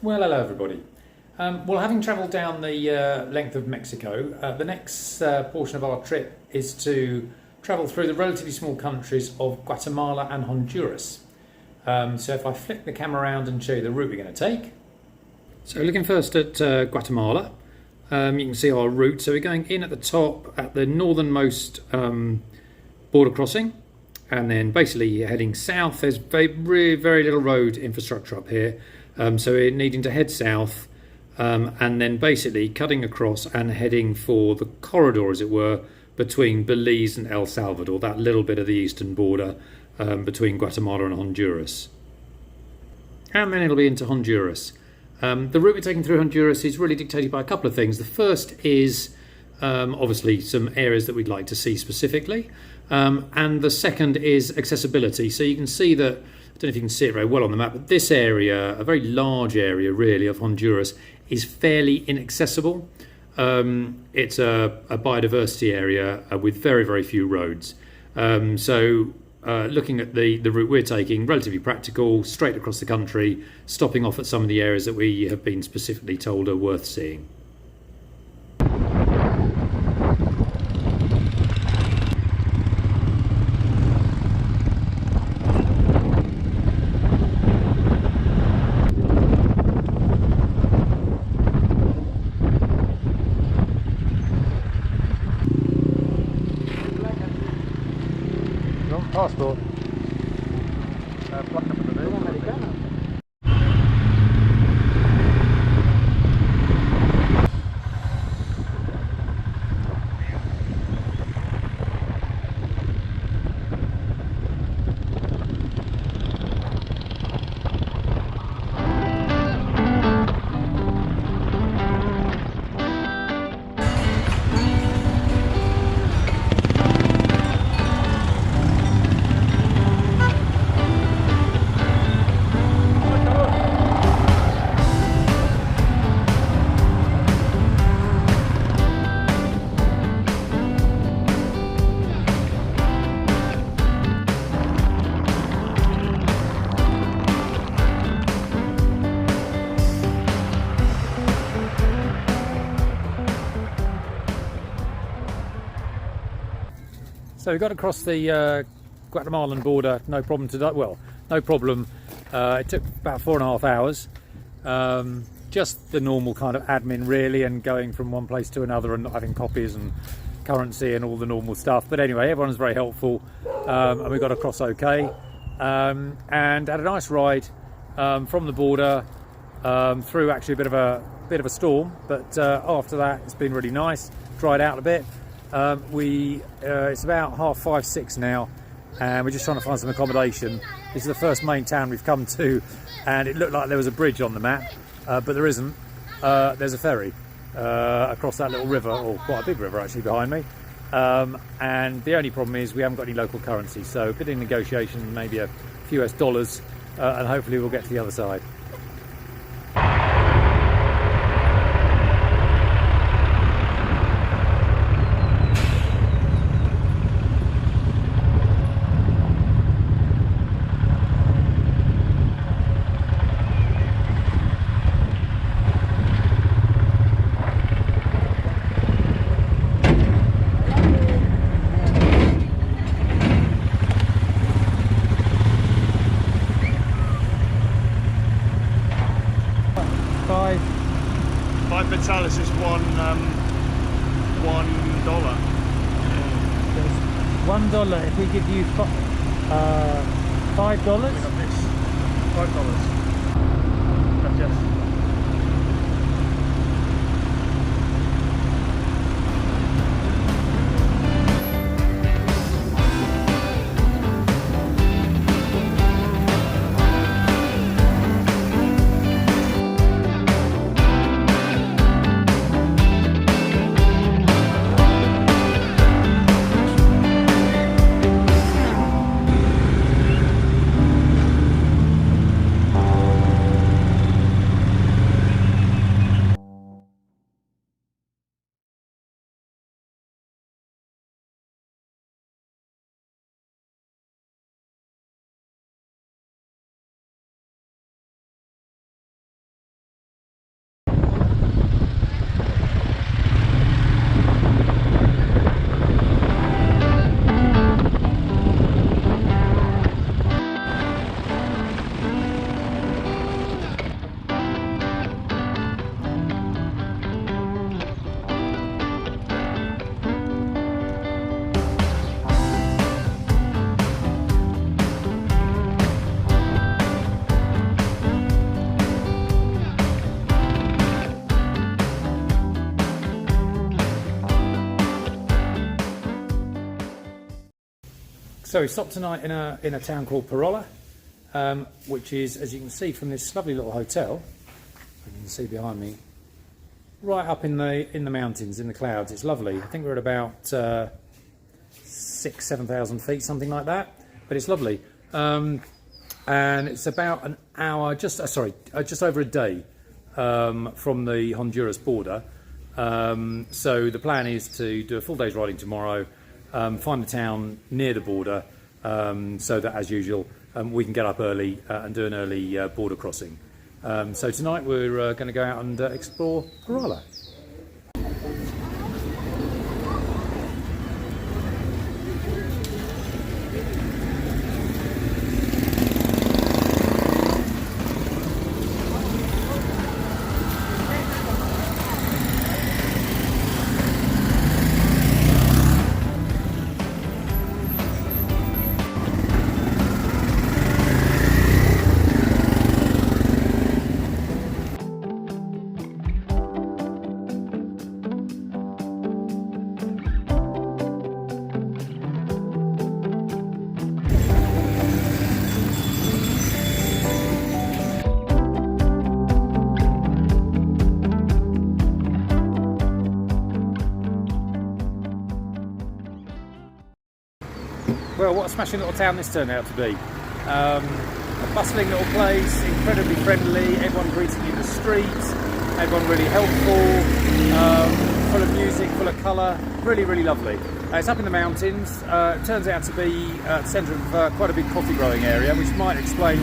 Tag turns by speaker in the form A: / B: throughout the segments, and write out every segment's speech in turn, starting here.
A: Well, hello everybody. Well, having travelled down the length of Mexico, the next portion of our trip is to travel through the relatively small countries of Guatemala and Honduras. So if I flick the camera around and show you the route we're going to take. So looking first at Guatemala, you can see our route. So we're going in at the top at the northernmost border crossing, and then basically heading south. There's very little road infrastructure up here. So we're needing to head south and then basically cutting across and heading for the corridor, as it were, between Belize and El Salvador, that little bit of the eastern border between Guatemala and Honduras. And then it'll be into Honduras. The route we're taking through Honduras is really dictated by a couple of things. The first is obviously some areas that we'd like to see specifically. And the second is accessibility. So you can see that, I don't know if you can see it very well on the map, but this area, a very large area really of Honduras, is fairly inaccessible. It's a biodiversity area with very few roads. So looking at the route we're taking, relatively practical, straight across the country, stopping off at some of the areas that we have been specifically told are worth seeing. Passport. So we got across the Guatemalan border, no problem today. Well, no problem. It took about 4.5 hours. Just the normal kind of admin really, and going from one place to another and not having copies and currency and all the normal stuff. But anyway, everyone's very helpful, and we got across okay. And had a nice ride from the border through actually a bit of a storm, but after that it's been really nice. Dried out a bit. It's about 5:30, 6 now, and we're just trying to find some accommodation. This is the first main town we've come to, and it looked like there was a bridge on the map, but there isn't. There's a ferry across that little river, or quite a big river actually, behind me. And the only problem is we haven't got any local currency, so a bit of negotiation, maybe a few US dollars, and hopefully we'll get to the other side.
B: Five Perales is $1.
A: $1 if we give you $5.
B: We got this. $5. Gracias.
A: So we stopped tonight in a town called Perale, which is, as you can see from this lovely little hotel, you can see behind me, right up in the mountains, in the clouds. It's lovely. I think we're at about 7,000 feet, something like that. But it's lovely, and it's about an hour, just over a day from the Honduras border. So the plan is to do a full day's riding tomorrow. Find a town near the border, so that, as usual, we can get up early and do an early border crossing. So tonight we're going to go out and explore Perale. Well, what a smashing little town this turned out to be. A bustling little place, incredibly friendly, everyone greeting you in the streets, everyone really helpful, full of music, full of colour, really, really lovely. It's up in the mountains. It turns out to be at the centre of quite a big coffee growing area, which might explain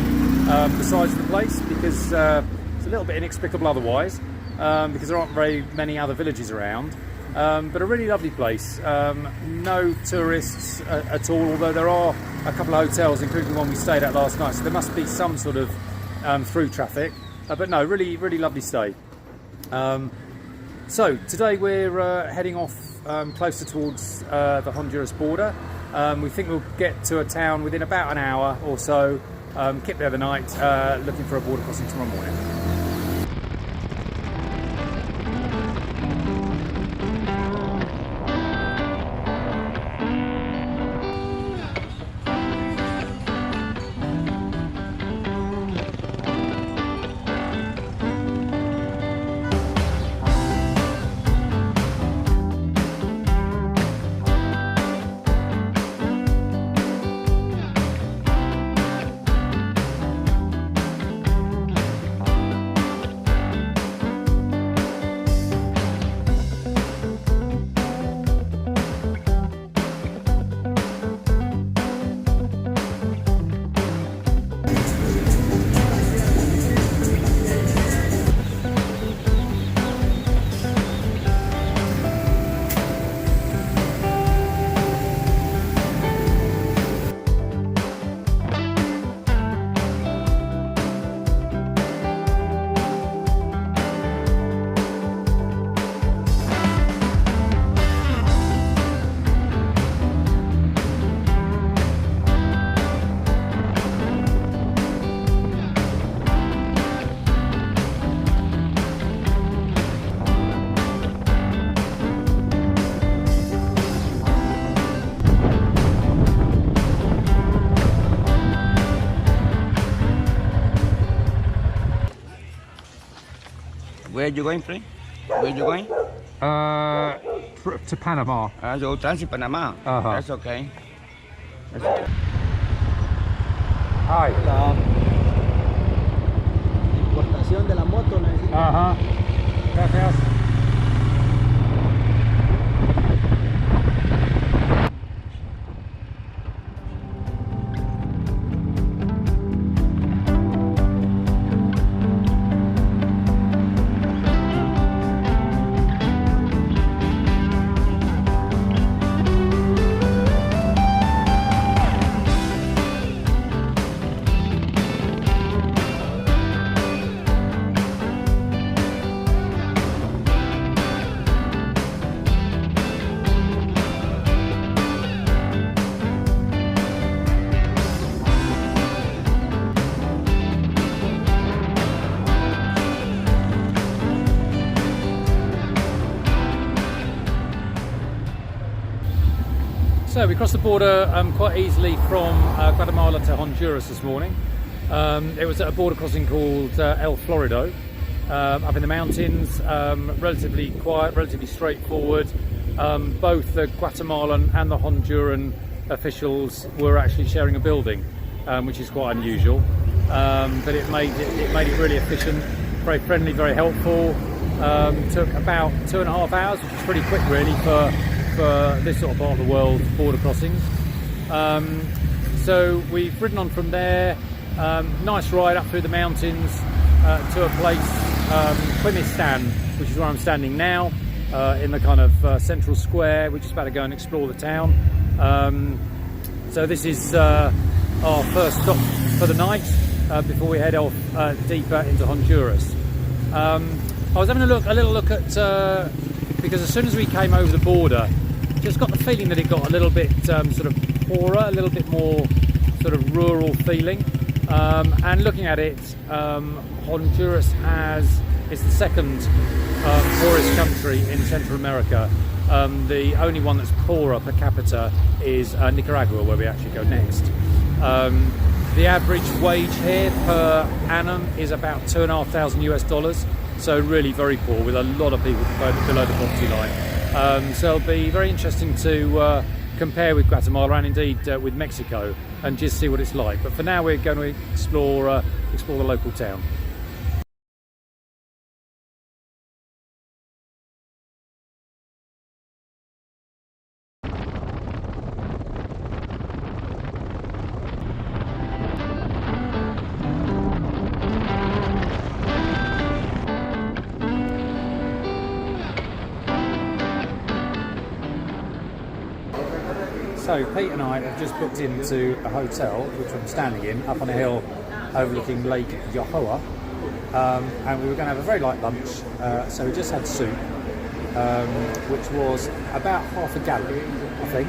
A: the size of the place, because it's a little bit inexplicable otherwise, because there aren't very many other villages around. But a really lovely place. No tourists at all, although there are a couple of hotels, including the one we stayed at last night, so there must be some sort of through traffic. But no, really, really lovely stay. So today we're heading off closer towards the Honduras border. We think we'll get to a town within about an hour or so, keep there the night, looking for a border crossing tomorrow morning.
C: Where are you going, friend? Where are you going?
A: To Panama.
C: You transit Panama. That's okay.
A: Hi.
D: La importación de la moto, necesito.
A: Gracias. So we crossed the border quite easily from Guatemala to Honduras this morning. It was at a border crossing called El Florido, up in the mountains, relatively quiet, relatively straightforward. Both the Guatemalan and the Honduran officials were actually sharing a building, which is quite unusual. But it made it really efficient, very friendly, very helpful. Took about 2.5 hours, which is pretty quick really for this sort of part of the world, border crossings. So we've ridden on from there, nice ride up through the mountains to a place, Quimistan, which is where I'm standing now, in the kind of central square. We're just about to go and explore the town. So this is our first stop for the night before we head off deeper into Honduras. I was having a little look at, because as soon as we came over the border, just got the feeling that it got a little bit sort of poorer, a little bit more sort of rural feeling. And looking at it, Honduras is the second poorest country in Central America. The only one that's poorer per capita is Nicaragua, where we actually go next. The average wage here per annum is about $2,500 US, so really very poor, with a lot of people below the poverty line. So it'll be very interesting to compare with Guatemala and indeed with Mexico and just see what it's like. But for now we're going to explore the local town. So Pete and I have just booked into a hotel, which I'm standing in, up on a hill overlooking Lake Yojoa, and we were going to have a very light lunch, so we just had soup, which was about half a gallon, I think,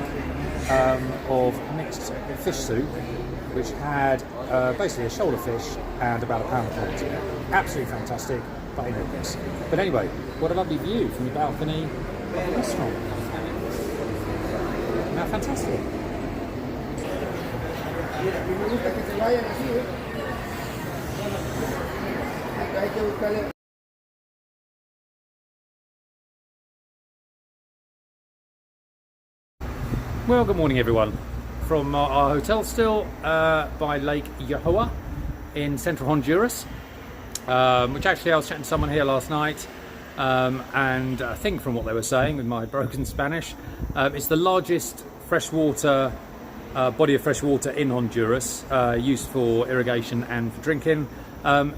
A: of mixed fish soup, which had basically a shoulder fish and about a pound of protein. Absolutely fantastic, but enormous. But anyway, what a lovely view from the balcony of the restaurant. Now, fantastic. Well, good morning everyone. From our hotel still by Lake Yojoa in central Honduras, which actually I was chatting to someone here last night, and I think from what they were saying with my broken Spanish, it's the largest freshwater body of fresh water in Honduras, used for irrigation and for drinking.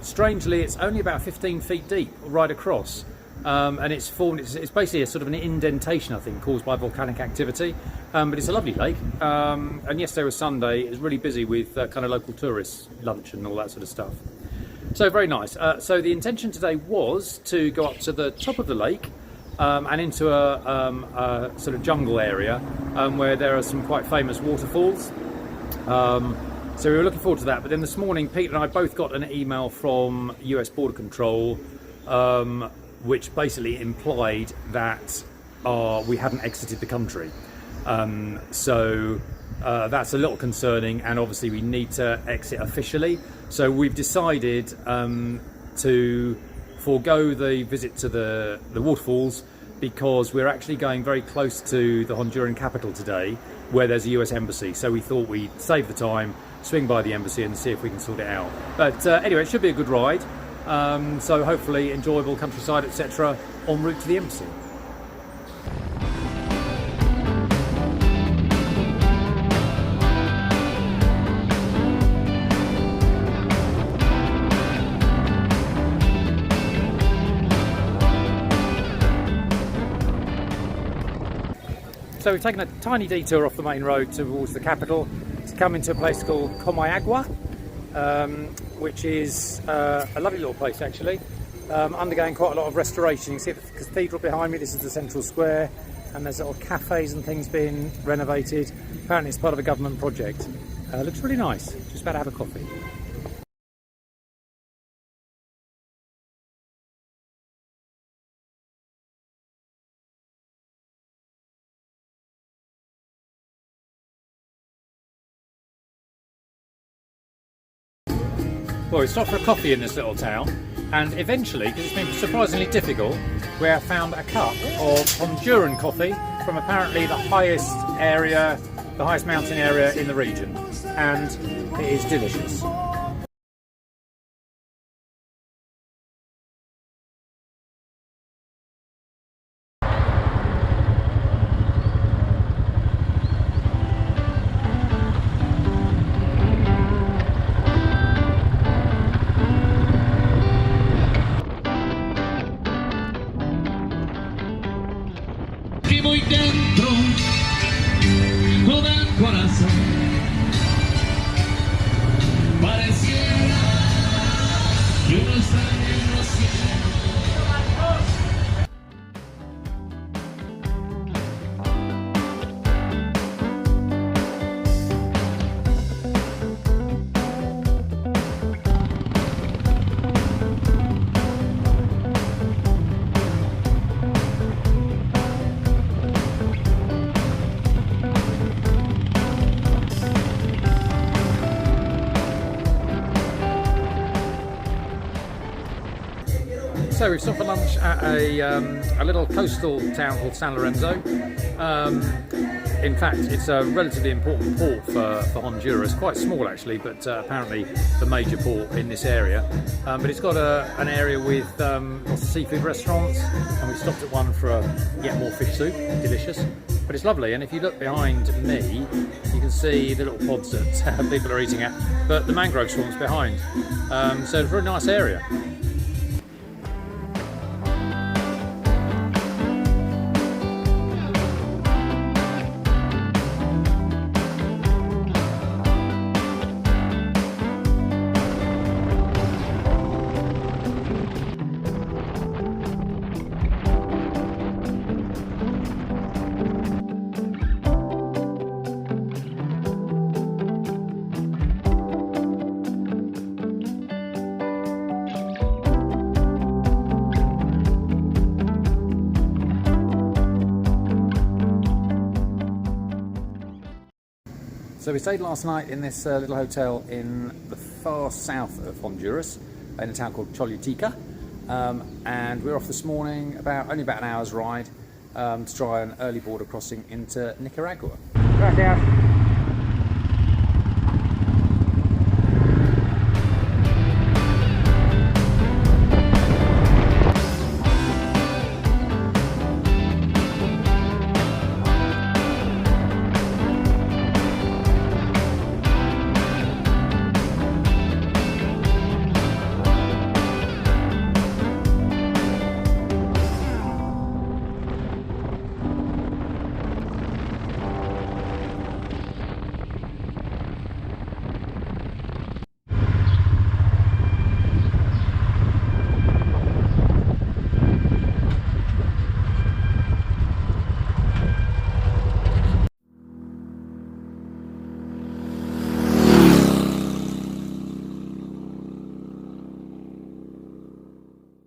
A: Strangely, it's only about 15 feet deep right across, and it's basically a sort of an indentation, I think, caused by volcanic activity, but it's a lovely lake, and yesterday was Sunday. It was really busy with kind of local tourists, lunch and all that sort of stuff. So very nice. So the intention today was to go up to the top of the lake and into a sort of jungle area where there are some quite famous waterfalls. So we were looking forward to that. But then this morning, Pete and I both got an email from US Border Control, which basically implied that we hadn't exited the country. So that's a little concerning, and obviously we need to exit officially. So we've decided to forego the visit to the waterfalls, because we're actually going very close to the Honduran capital today, where there's a US embassy. So we thought we'd save the time, swing by the embassy and see if we can sort it out. But anyway, it should be a good ride. So hopefully enjoyable countryside, etc. en route to the embassy. So we've taken a tiny detour off the main road towards the capital to come into a place called Comayagua, which is a lovely little place actually, undergoing quite a lot of restoration. You can see the cathedral behind me. This is the central square, and there's little cafes and things being renovated. Apparently it's part of a government project. Looks really nice. Just about to have a coffee. Well, we stopped for a coffee in this little town, and eventually, because it's been surprisingly difficult, we have found a cup of Honduran coffee from apparently the highest mountain area in the region, and it is delicious.
E: Y muy dentro con el corazón pareciera que uno está en los cielos.
A: So we've stopped for lunch at a little coastal town called San Lorenzo. In fact, it's a relatively important port for Honduras, quite small actually, but apparently the major port in this area. But it's got an area with lots of seafood restaurants, and we stopped at one for yet more fish soup, delicious. But it's lovely, and if you look behind me, you can see the little pods that people are eating at, but the mangrove swamps behind. So it's a very nice area. So we stayed last night in this little hotel in the far south of Honduras, in a town called Choluteca, and we're off this morning, only about an hour's ride, to try an early border crossing into Nicaragua.
B: Gracias.